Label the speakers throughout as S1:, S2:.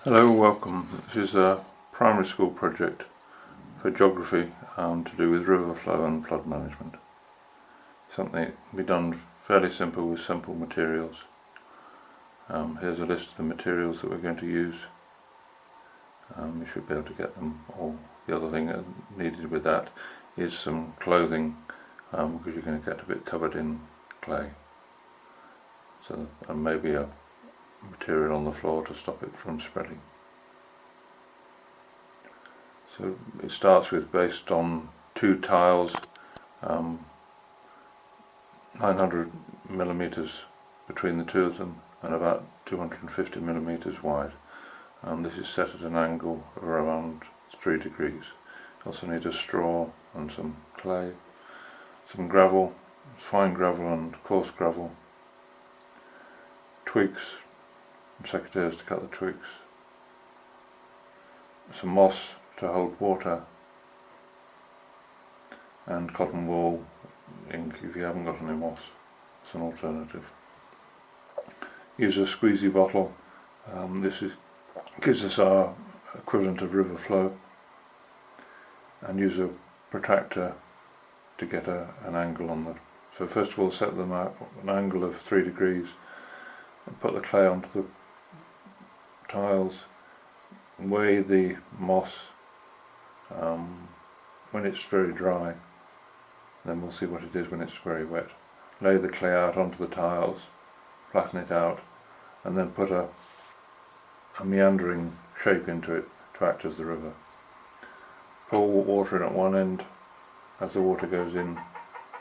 S1: Hello, welcome. This is a primary school project for geography to do with river flow and flood management. Something that can be done fairly simple with simple materials. Here's a list of the materials that we're going to use. You should be able to get them all. The other thing needed with that is some clothing because you're going to get a bit covered in clay. And maybe a material on the floor to stop it from spreading. So it starts with, based on 2 tiles, 900 millimeters between the 2 of them and about 250 millimeters wide. This is set at an angle of around 3 degrees. You also need a straw and some clay, some gravel, fine gravel and coarse gravel, twigs, some secateurs to cut the twigs, some moss to hold water, and cotton wool ink if you haven't got any moss. It's an alternative. Use a squeezy bottle. Gives us our equivalent of river flow, and use a protractor to get an angle on the. So first of all, set them at an angle of 3 degrees and put the clay onto the tiles. Weigh the moss when it's very dry, then we'll see what it is when it's very wet. Lay the clay out onto the tiles, flatten it out, and then put a meandering shape into it to act as the river. Pour water in at one end. As the water goes in,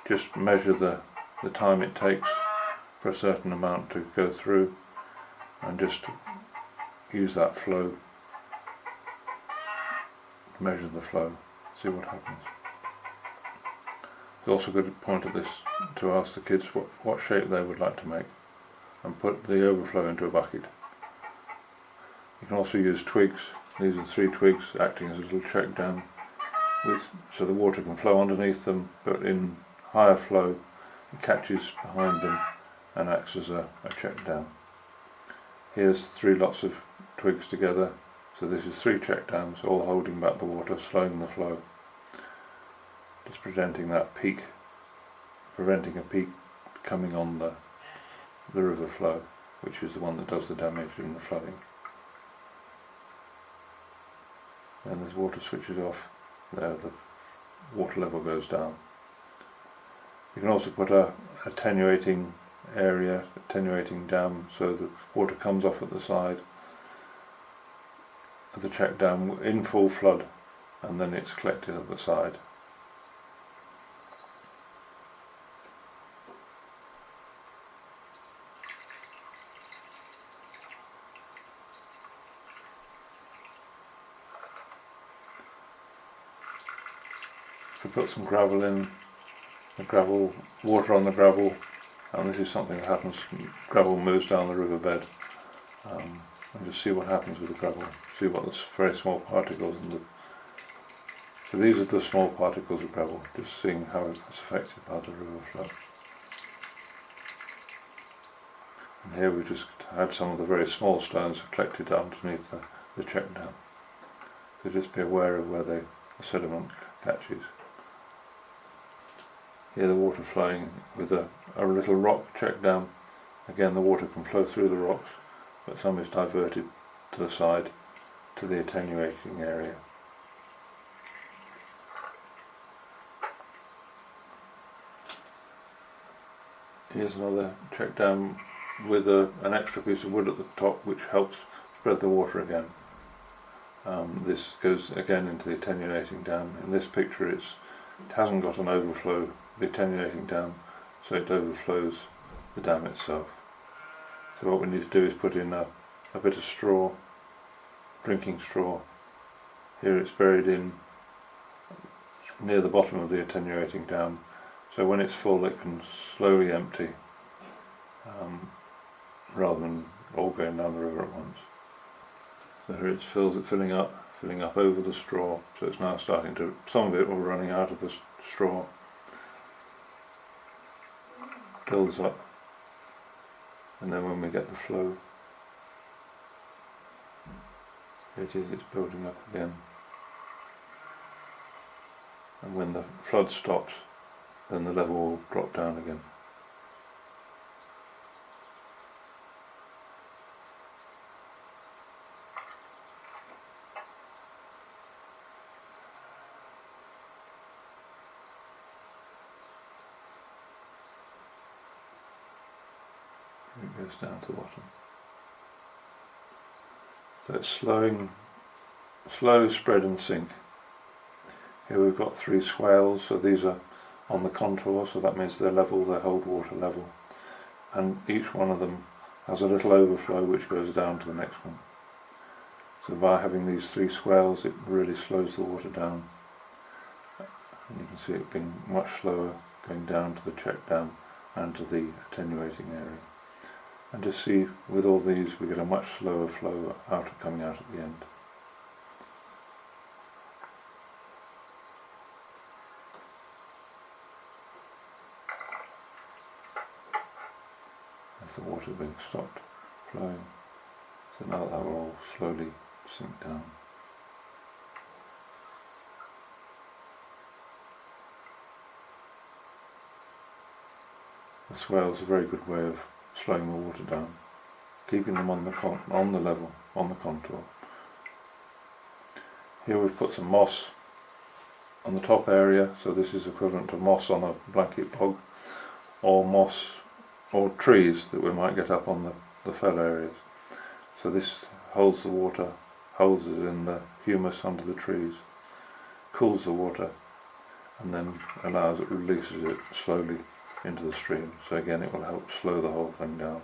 S1: just measure the time it takes for a certain amount to go through, and just use that flow, measure the flow, see what happens. It's also a good point at this to ask the kids what shape they would like to make, and put the overflow into a bucket. You can also use twigs. These are 3 twigs acting as a little check dam, so the water can flow underneath them, but in higher flow it catches behind them and acts as a check dam. Here's 3 lots of twigs together, so this is 3 check dams, all holding back the water, slowing the flow, just preventing a peak coming on the river flow, which is the one that does the damage in the flooding. And as water switches off, there the water level goes down. You can also put a attenuating dam, so the water comes off at the side of the check dam in full flood, and then it's collected at the side. So put some gravel in, water on the gravel, and this is something that happens. Gravel moves down the riverbed, and just see what happens with the gravel. See what the very small particles so these are the small particles of gravel, just seeing how it's affected by the river flow. And here we just had some of the very small stones collected underneath the check dam. So just be aware of where the sediment catches. Here the water flowing with a little rock check dam. Again, the water can flow through the rocks, but some is diverted to the side to the attenuating area. Here's another check dam with an extra piece of wood at the top, which helps spread the water again. This goes again into the attenuating dam. In this picture it hasn't got an overflow, the attenuating dam, so it overflows the dam itself. So what we need to do is put in a bit of straw, drinking straw. Here it's buried in near the bottom of the attenuating dam, so when it's full it can slowly empty rather than all going down the river at once. So here it's filling up over the straw, so it's now starting to, some of it will running out of the straw, builds up, and then when we get the flow, It is, it's building up again. And when the flood stops, then the level will drop down again. It goes down to the bottom. So it's slow spread and sink. Here we've got 3 swales, so these are on the contour, so that means they're level, they hold water level. And each one of them has a little overflow which goes down to the next one. So by having these 3 swales, it really slows the water down. And you can see it being much slower going down to the check dam and to the attenuating area. And just see, with all these we get a much slower flow coming out at the end. As the water being stopped flowing, so now that will all slowly sink down. The swale is a very good way of slowing the water down, keeping them on the level, on the contour. Here we've put some moss on the top area, so this is equivalent to moss on a blanket bog, or moss or trees that we might get up on the fell areas. So this holds the water, holds it in the humus under the trees, cools the water, and then releases it slowly into the stream. So again, it will help slow the whole thing down.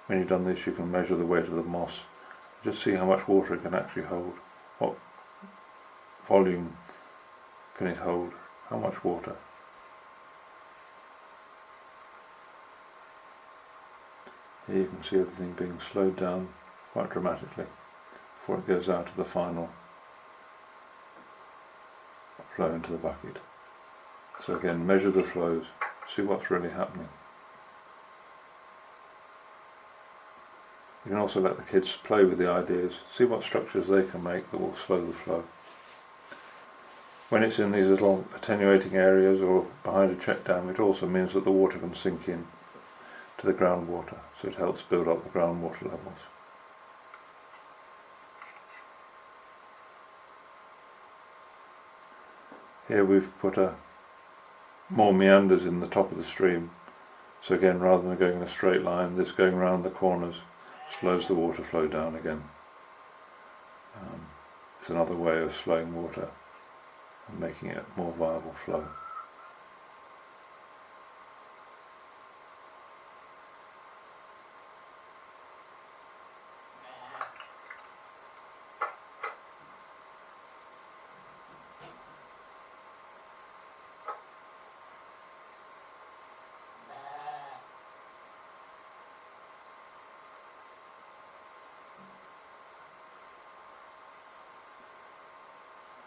S1: When you've done this, you can measure the weight of the moss, just see how much water it can actually hold, what volume can it hold, how much water. Here you can see everything being slowed down quite dramatically before it goes out to the final flow into the bucket. So again, measure the flows, see what's really happening. You can also let the kids play with the ideas, see what structures they can make that will slow the flow. When it's in these little attenuating areas or behind a check dam, it also means that the water can sink in to the groundwater, so it helps build up the groundwater levels. Here we've put more meanders in the top of the stream, so again, rather than going in a straight line, this going around the corners slows the water flow down again. It's another way of slowing water and making it more viable flow.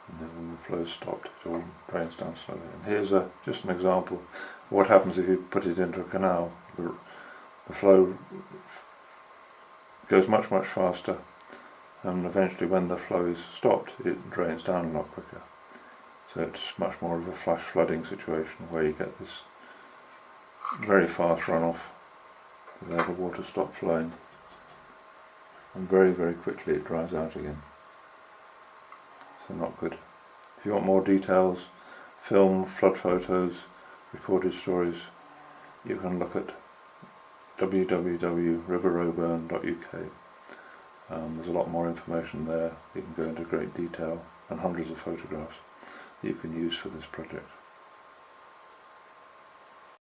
S1: And then when the flow's stopped, it all drains down slowly. And here's just an example of what happens if you put it into a canal. The flow goes much, much faster, and eventually when the flow is stopped, it drains down a lot quicker. So it's much more of a flash flooding situation where you get this very fast runoff, where the water stops flowing, and very, very quickly it dries out again. So not good. If you want more details, film, flood photos, recorded stories, you can look at www.riverroburn.uk. There's a lot more information there. You can go into great detail and hundreds of photographs that you can use for this project.